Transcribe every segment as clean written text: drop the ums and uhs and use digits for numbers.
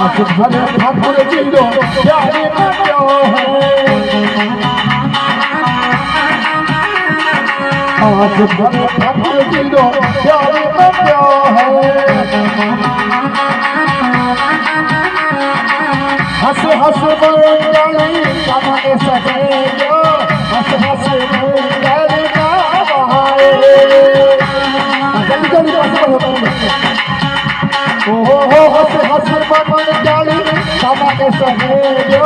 आज भर ठाकुर जी रो प्यारे बनो है आज भर ठाकुर जी रो प्यारे बनो है हंस हंस बोले कमरे सके जो हंस हंस बोले ना बहाए ओहो हंस हंस मन जाली कमरे सके जो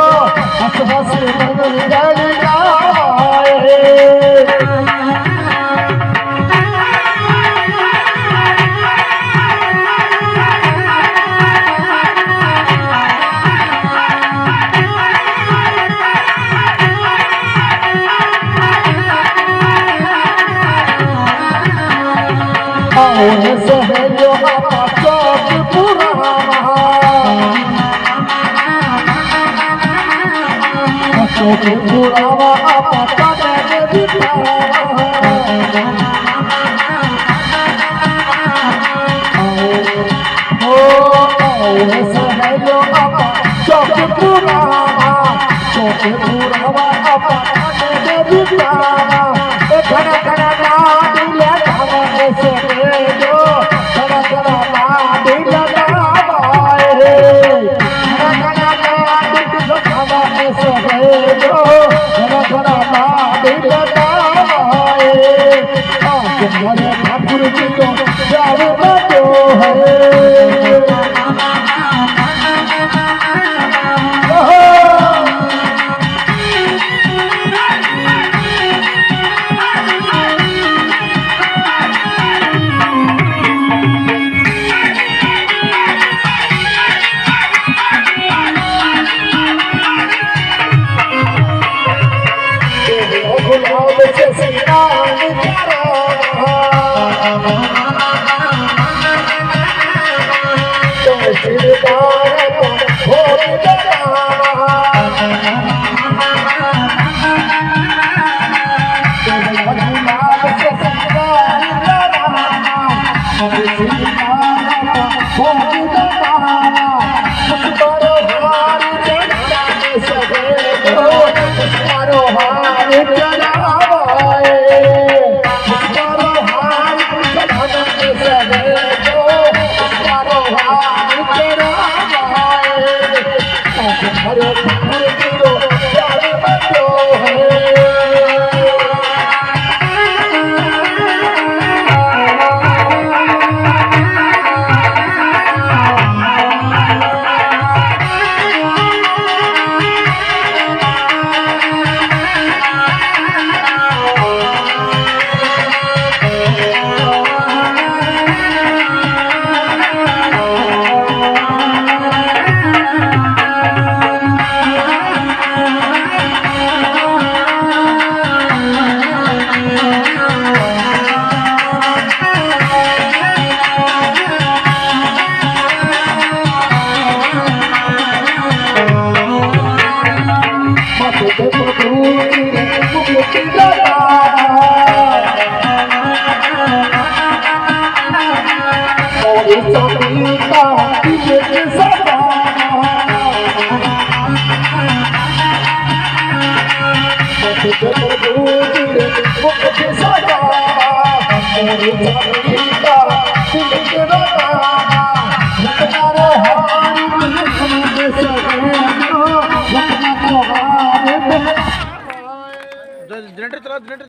हंस हंस मन जाली ना बहाए सहजो चौक पुरावा चौक पुरावा पता नहीं बितावा ओ सहजो चौक पुरावा पता नहीं बितावा घना घना नाम ले धावे से ठाकुर जी को प्यार बनो है गुलाब से सिंगार करो तो सिरदार को भोग लगावा गुलाब से सिंगार करो तो सिरदार को भोग लगावा मुस्कुराओ हार चढ़ाने सके तो मुस्कुराओ हार चढ़ावाए मुस्कुराओ हार चढ़ाने सके तो मुस्कुराओ हार चढ़ावाए हर हर गिरो प्यार बनो है जनरेटर चला जनरेटर